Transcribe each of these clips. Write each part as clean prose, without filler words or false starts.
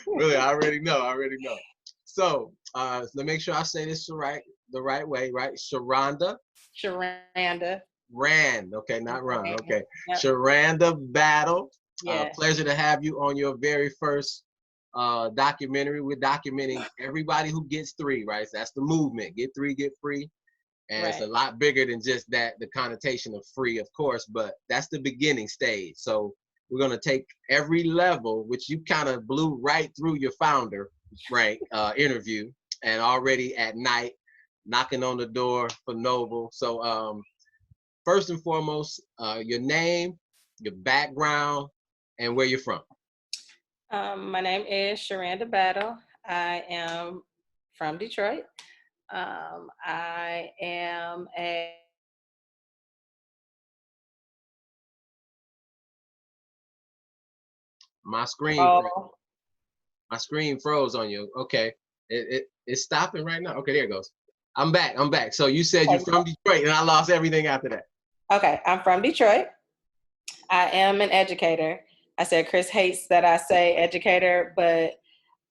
Really, I already know. So let me make sure I say this the right way, right? SCHRANDA. SCHRANDA. Rand, okay, not run, Rand. okay. Yep. SCHRANDA Battle. Yes. Pleasure to have you on your very first documentary. We're documenting everybody who gets three, right? So that's the movement. Get three, get free. And it's a Right. lot bigger than just that, the connotation of free, of course, but that's the beginning stage. So we're going to take every level, which you kind of blew right through your founder, right, interview, and already at night, knocking on the door for Noble. So first and foremost, your name, your background, and where you're from. My name is SCHRANDA Battle. I am from Detroit. I am a My screen, oh, my screen froze on you. Okay, it's stopping right now. Okay, there it goes. I'm back. I'm back. So you said you're from Detroit, and I lost everything after that. okay. I'm from Detroit. I am an educator. I said Chris hates that I say educator, but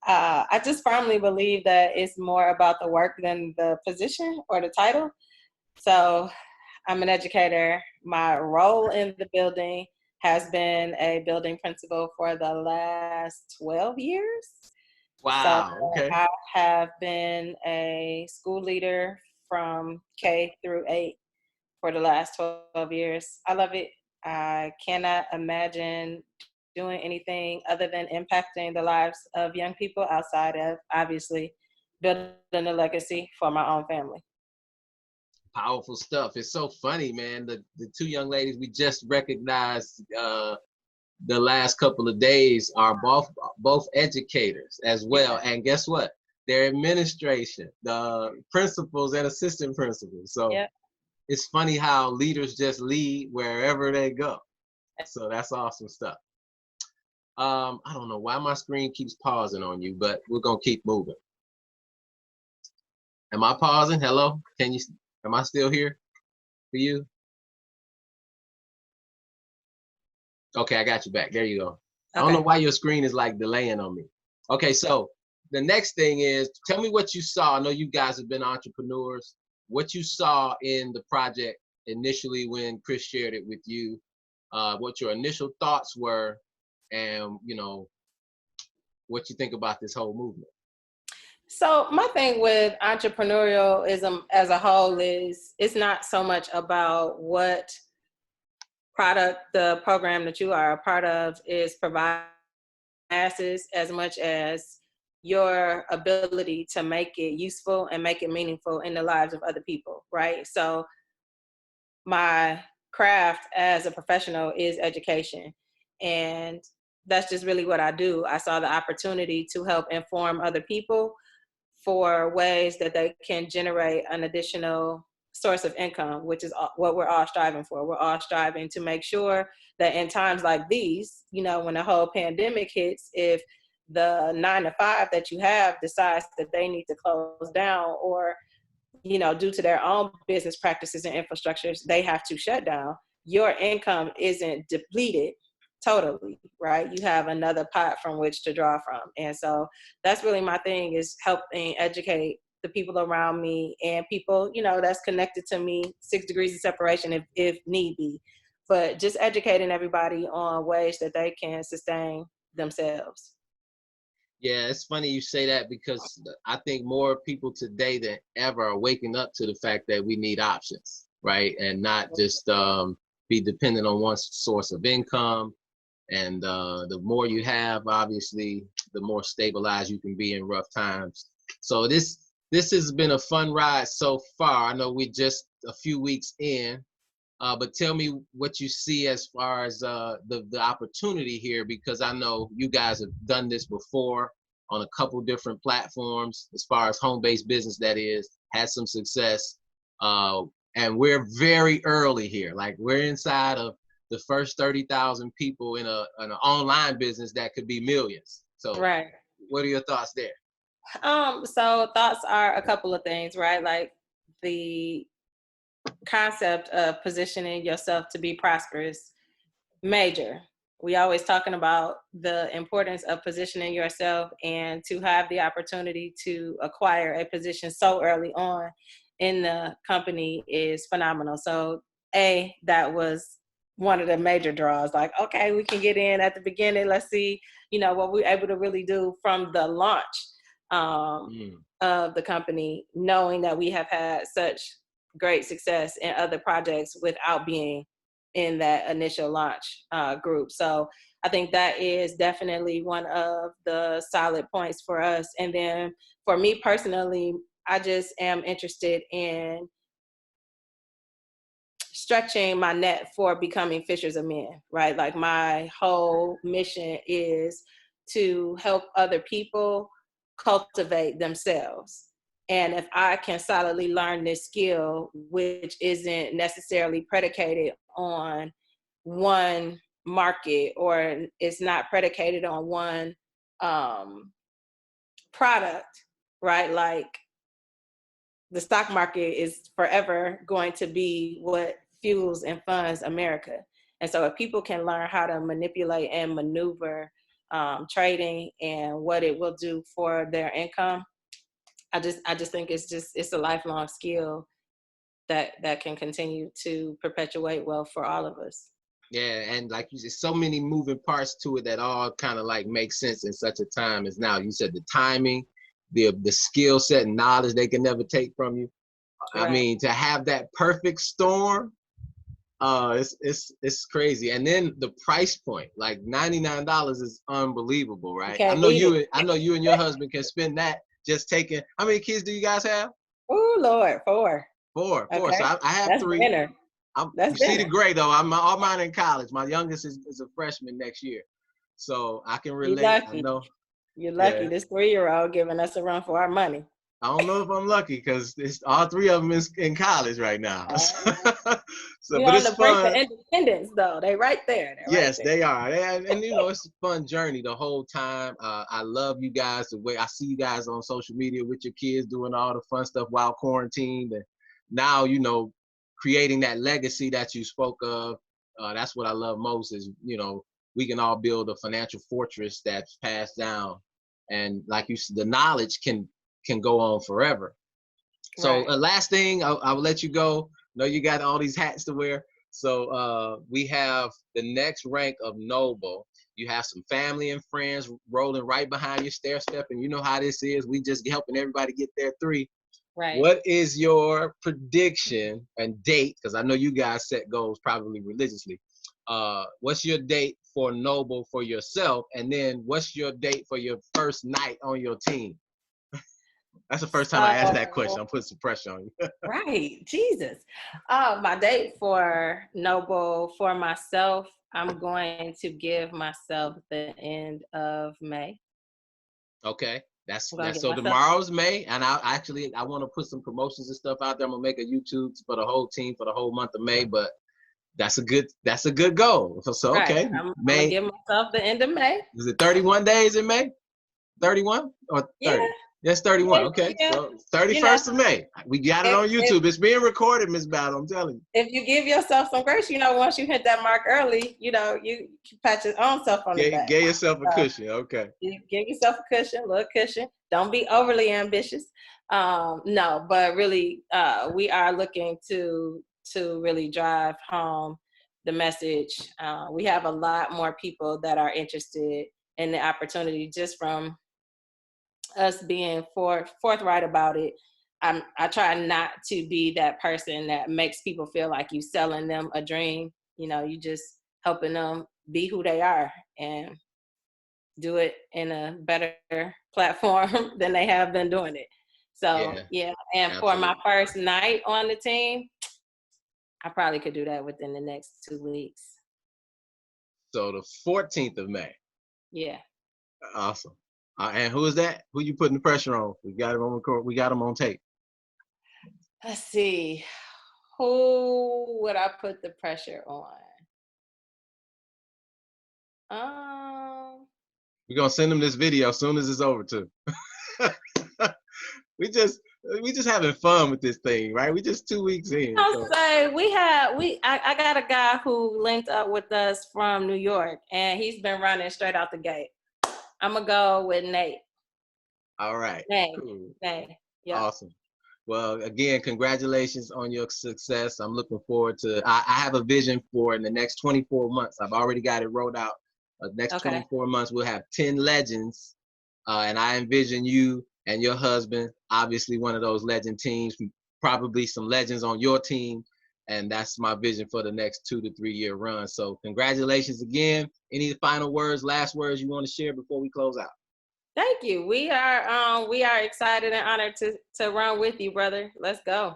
I just firmly believe that it's more about the work than the position or the title. So I'm an educator. My role in the building has been a building principal for the last 12 years. So Wow. Okay. I have been a school leader from K through 8 for the last 12 years. I love it. I cannot imagine doing anything other than impacting the lives of young people outside of obviously building a legacy for my own family. Powerful stuff. It's so funny, man. The two young ladies we just recognized the last couple of days are both educators as well. Yeah. And guess what? They're administration, the principals and assistant principals. So Yeah. it's funny how leaders just lead wherever they go. So that's awesome stuff. I don't know why my screen keeps pausing on you, but we're gonna keep moving. Am I pausing? Hello? Am I still here for you? Okay, I got you back. There you go. I don't know Okay. why your screen is like delaying on me. Okay, so the next thing is tell me what you saw. I know you guys have been entrepreneurs. What you saw in the project initially when Chris shared it with you, what your initial thoughts were, and what you think about this whole movement. So my thing with entrepreneurialism as a whole is it's not so much about what product the program that you are a part of is providing masses as much as your ability to make it useful and make it meaningful in the lives of other people, right? So my craft as a professional is education. And that's just really what I do. I saw the opportunity to help inform other people for ways that they can generate an additional source of income, which is what we're all striving for. We're all striving to make sure that in times like these, when the whole pandemic hits, if the 9 to 5 that you have decides that they need to close down or due to their own business practices and infrastructures, they have to shut down, your income isn't depleted totally, right? You have another pot from which to draw from. And so that's really my thing, is helping educate the people around me and people, that's connected to me, 6 degrees of separation if need be. But just educating everybody on ways that they can sustain themselves. Yeah, it's funny you say that because I think more people today than ever are waking up to the fact that we need options, right? And not just be dependent on one source of income. And the more you have, obviously, the more stabilized you can be in rough times. So this has been a fun ride so far. I know we're just a few weeks in, but tell me what you see as far as the opportunity here, because I know you guys have done this before on a couple different platforms as far as home-based business, that is, had some success. And we're very early here. Like, we're inside of the first 30,000 people in an online business that could be millions. So Right. what are your thoughts there? So thoughts are a couple of things, right? Like the concept of positioning yourself to be prosperous, major. we always talking about the importance of positioning yourself, and to have the opportunity to acquire a position so early on in the company is phenomenal. So that was one of the major draws. Like, okay, we can get in at the beginning. Let's see, what we're able to really do from the launch of the company, knowing that we have had such great success in other projects without being in that initial launch group. So I think that is definitely one of the solid points for us. And then for me personally, I just am interested in stretching my net for becoming fishers of men, right? Like, my whole mission is to help other people cultivate themselves. And if I can solidly learn this skill, which isn't necessarily predicated on one market, or it's not predicated on one product, right? Like, the stock market is forever going to be what fuels and funds America. And so if people can learn how to manipulate and maneuver trading and what it will do for their income, I just think it's a lifelong skill that can continue to perpetuate wealth for all of us. Yeah, and like you said, so many moving parts to it that all kind of like make sense in such a time as now. You said the timing, the skill set and knowledge they can never take from you. Right. I mean, to have that perfect storm, it's crazy. And then the price point, like $99 is unbelievable, right? I know you and your husband can spend that just taking. How many kids do you guys have? Oh Lord, 4. Four. Okay. So I have That's 3. Dinner. You see the gray though. All mine in college. My youngest is a freshman next year, so I can relate. I know. You're lucky. Yeah. This 3-year-old giving us a run for our money. I don't know if I'm lucky because it's all 3 of them is in college right now. So, but on it's the brink fun. of independence, though. They right there. Yes, right there. they are. And it's a fun journey the whole time. I love you guys. The way I see you guys on social media with your kids doing all the fun stuff while quarantined, and now creating that legacy that you spoke of. That's what I love most. Is we can all build a financial fortress that's passed down, and like you said, the knowledge can go on forever. So last thing, I will let you go. Know you got all these hats to wear. So we have the next rank of noble. You have some family and friends rolling right behind you, stair stepping. You know how this is. We just helping everybody get their 3. Right. What is your prediction and date? Because I know you guys set goals probably religiously. What's your date for noble for yourself? And then what's your date for your first night on your team? That's the first time I asked that question. I'm putting some pressure on you. Right. Jesus. My date for noble for myself, I'm going to give myself the end of May. Okay. That's so tomorrow's May, and I want to put some promotions and stuff out there. I'm gonna make a YouTube for the whole team for the whole month of May, but that's a good goal. So okay, I'm May. I'm gonna give myself the end of May. Is it 31 days in May? 31 or 30? Yeah. That's 31. Okay. Yeah. So 31st of May. We got it on YouTube. It's being recorded, Miss Battle. I'm telling you. If you give yourself some grace, once you hit that mark early, you pat your own self on the back. Give yourself a cushion. Okay. Give yourself a cushion, a little cushion. Don't be overly ambitious. No, but really, we are looking to really drive home the message. We have a lot more people that are interested in the opportunity just from us being forthright about it. I try not to be that person that makes people feel like you selling them a dream. You just helping them be who they are and do it in a better platform than they have been doing it. So yeah. And absolutely. For my first night on the team, I probably could do that within the next 2 weeks. So the 14th of May. Yeah. Awesome. And who is that? Who you putting the pressure on? We got him on record. We got him on tape. Let's see. Who would I put the pressure on? We're gonna send him this video as soon as it's over too. We just having fun with this thing, right? We just 2 weeks in. I'll say I got a guy who linked up with us from New York, and he's been running straight out the gate. I'm gonna go with Nate. All right. Nate. Cool. Nate. Yeah. Awesome. Well, again, congratulations on your success. I'm looking forward to. I have a vision for in the next 24 months. I've already got it wrote out. Next 24 months, we'll have 10 legends, and I envision you and your husband, obviously one of those legend teams, probably some legends on your team, and that's my vision for the next 2 to 3 year run. So, congratulations again. Any final words, last words you want to share before we close out? Thank you. We are excited and honored to run with you, brother. Let's go.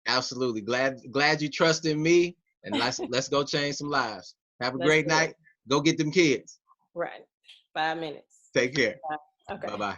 Absolutely. Glad you trusted me, and let's go change some lives. Have a great night. Go get them kids. Right. 5 minutes. Take care. Okay. Bye-bye.